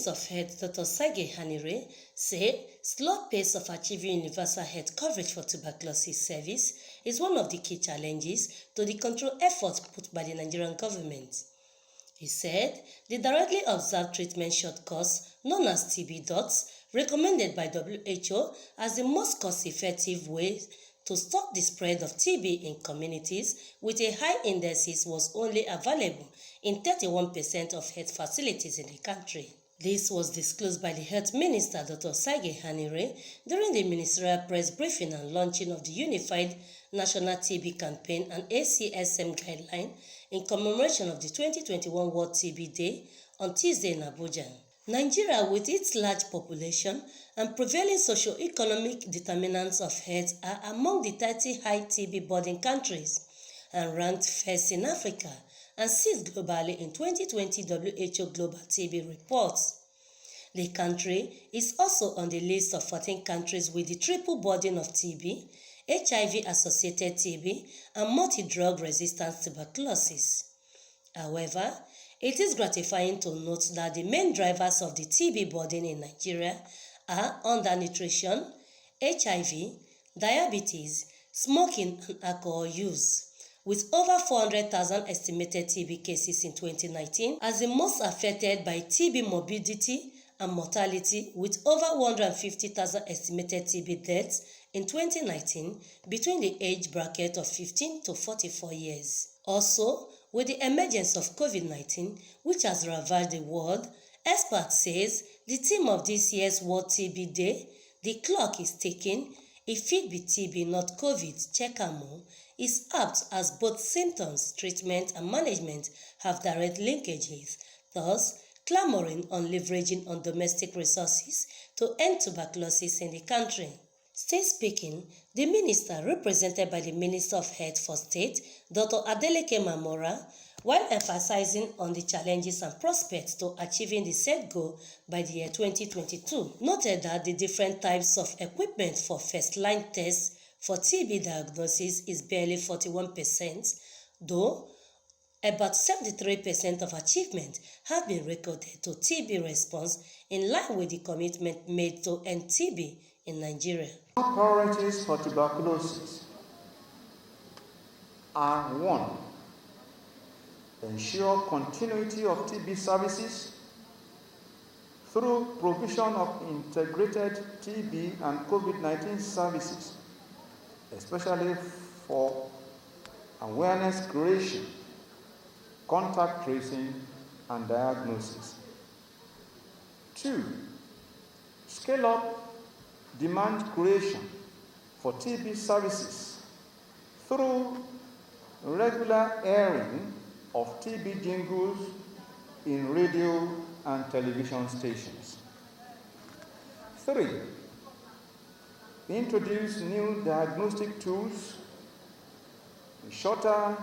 Minister of Health, Dr. Sage Hanire, said slow pace of achieving universal health coverage for tuberculosis service is one of the key challenges to the control efforts put by the Nigerian government. He said the directly observed treatment short course, known as TB DOTS, recommended by WHO as the most cost-effective way to stop the spread of TB in communities with a high indices was only available in 31% of health facilities in the country. This was disclosed by the Health Minister, Dr. Sage Hanire, during the ministerial press briefing and launching of the Unified National TB Campaign and ACSM guideline in commemoration of the 2021 World TB Day on Tuesday in Abuja. Nigeria, with its large population and prevailing socio-economic determinants of health, are among the 30 high TB burden countries and ranked first in Africa and sixth globally in 2020 WHO Global TB reports. The country is also on the list of 14 countries with the triple burden of TB, HIV-associated TB, and multi-drug resistant tuberculosis. However, it is gratifying to note that the main drivers of the TB burden in Nigeria are undernutrition, HIV, diabetes, smoking, and alcohol use, with over 400,000 estimated TB cases in 2019 as the most affected by TB morbidity and mortality, with over 150,000 estimated TB deaths in 2019 between the age bracket of 15 to 44 years. Also, with the emergence of COVID-19, which has ravaged the world, experts says the theme of this year's World TB Day, "The clock is ticking, if it be TB not COVID, check am o," is apt as both symptoms, treatment and management have direct linkages, thus clamoring on leveraging on domestic resources to end tuberculosis in the country. Still speaking, the minister, represented by the Minister of Health for State, Dr. Adeleke Mamora, while emphasizing on the challenges and prospects to achieving the set goal by the year 2022, noted that the different types of equipment for first-line tests for TB diagnosis is barely 41%, though about 73% of achievement have been recorded to TB response, in line with the commitment made to end TB in Nigeria. Our priorities for tuberculosis are: 1. Ensure continuity of TB services through provision of integrated TB and COVID-19 services, especially for awareness creation, contact tracing, and diagnosis. 2. Scale up demand creation for TB services through regular airing of TB jingles in radio and television stations. 3. Introduce new diagnostic tools, a shorter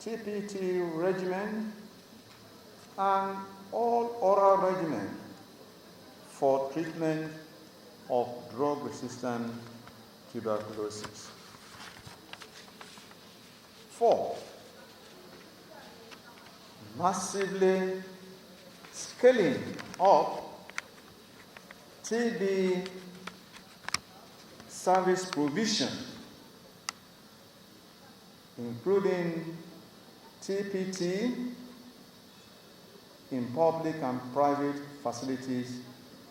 TPT regimen, and all oral regimen for treatment of drug-resistant tuberculosis. 4. Massively scaling up TB service provision, including TPT in public and private facilities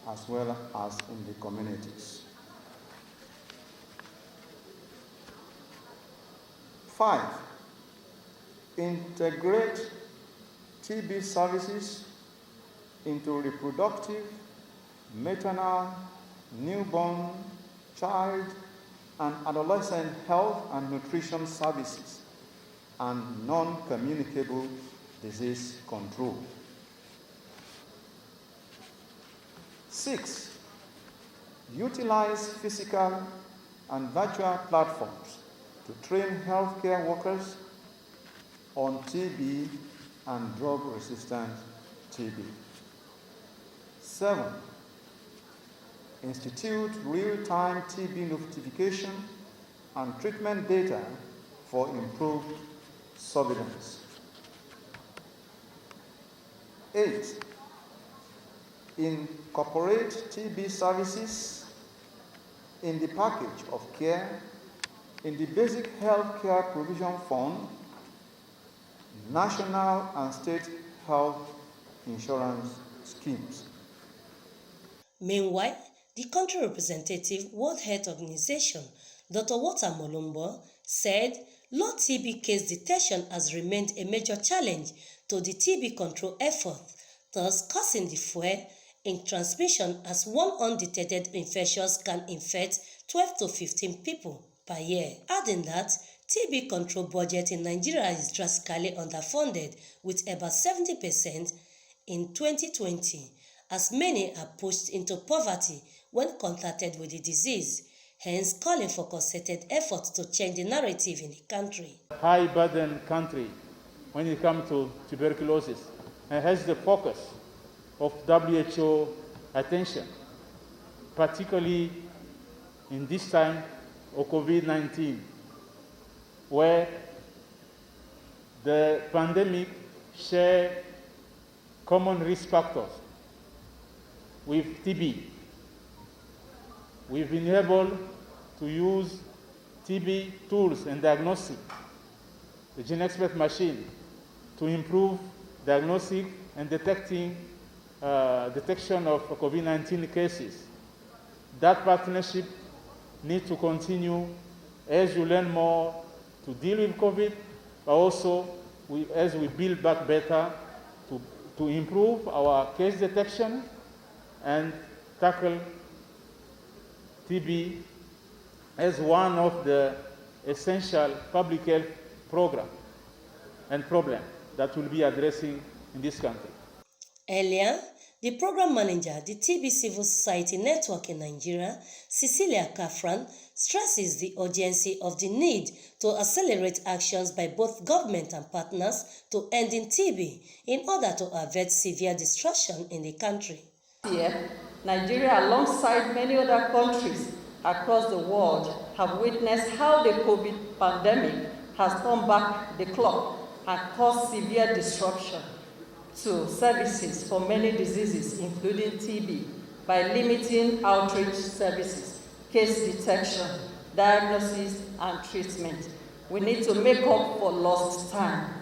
as well as in the communities. 5. Integrate TB services into reproductive, maternal, newborn, child, and adolescent health and nutrition services and non-communicable disease control. 6. Utilize physical and virtual platforms to train healthcare workers on TB and drug-resistant TB. 7. Institute real-time TB notification and treatment data for improved surveillance. 8. incorporate TB services in the package of care in the Basic Health Care Provision Fund, national and state health insurance schemes. Meanwhile, the country representative, World Health Organization, Dr. Walter Molumbo, said low TB case detection has remained a major challenge to the TB control effort, thus causing the fuel in transmission as one undetected infectious can infect 12 to 15 people per year, adding that TB control budget in Nigeria is drastically underfunded with about 70% in 2020, as many are pushed into poverty when confronted with the disease, hence calling for concerted efforts to change the narrative in the country. High burden country when it comes to tuberculosis, and has the focus of WHO attention, particularly in this time of COVID-19, where the pandemic shares common risk factors with TB. We've been able to use TB tools and diagnostic, the GeneXpert machine, to improve diagnostic and detection of COVID-19 cases. That partnership needs to continue as we learn more to deal with COVID, but also as we build back better to improve our case detection and tackle TB as one of the essential public health program and problem that we'll be addressing in this country. Earlier, the program manager, the TB Civil Society Network in Nigeria, Cecilia Kafran, stresses the urgency of the need to accelerate actions by both government and partners to ending TB in order to avert severe destruction in the country. Here, Nigeria, alongside many other countries across the world, have witnessed how the COVID pandemic has turned back the clock and caused severe disruption to services for many diseases, including TB, by limiting outreach services, case detection, diagnosis, and treatment. We need to make up for lost time.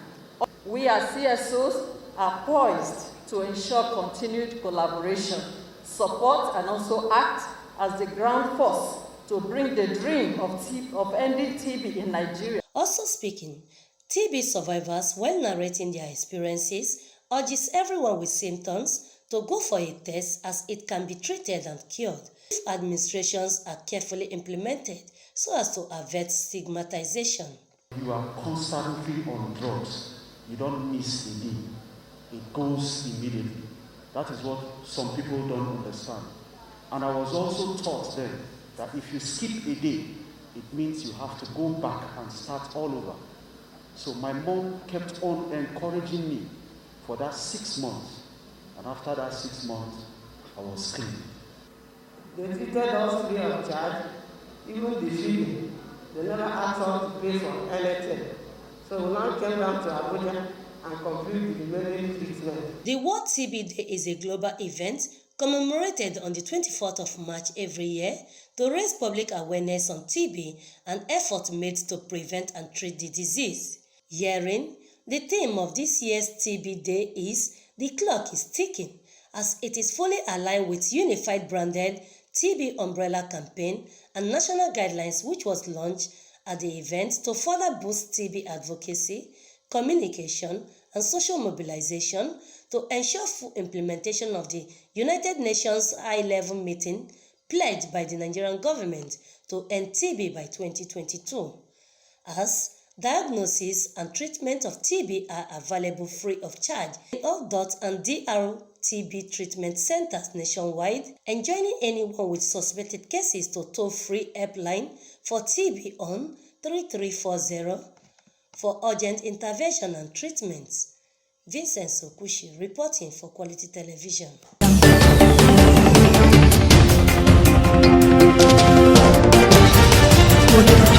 We as CSOs are poised to ensure continued collaboration, support, and also act as the ground force to bring the dream of ending TB in Nigeria. Also speaking, TB survivors, when narrating their experiences, urges everyone with symptoms to go for a test as it can be treated and cured if administrations are carefully implemented so as to avert stigmatization. You are constantly on drugs. You don't miss a day. It goes immediately. That is what some people don't understand. And I was also taught then that if you skip a day, it means you have to go back and start all over. So my mom kept on encouraging me for that 6 months. And after that 6 months, I was clean. They treated us free of charge, even the feeding. They never asked us to pay for anything. So we now came down to Abuja and complete the remaining treatment. The World TB Day is a global event commemorated on the 24th of March every year to raise public awareness on TB and efforts made to prevent and treat the disease. Herein, the theme of this year's TB Day is "The Clock is Ticking," as it is fully aligned with Unified Branded TB Umbrella Campaign and national guidelines which was launched at the event to further boost TB advocacy, communication, and social mobilization to ensure full implementation of the United Nations high-level meeting pledged by the Nigerian government to end TB by 2022, as diagnosis and treatment of TB are available free of charge in all DOT and DR TB treatment centers nationwide, enjoining anyone with suspected cases to toll-free helpline for TB on 3340 for urgent intervention and treatments. Vincent Sokushi reporting for Quality Television. Quality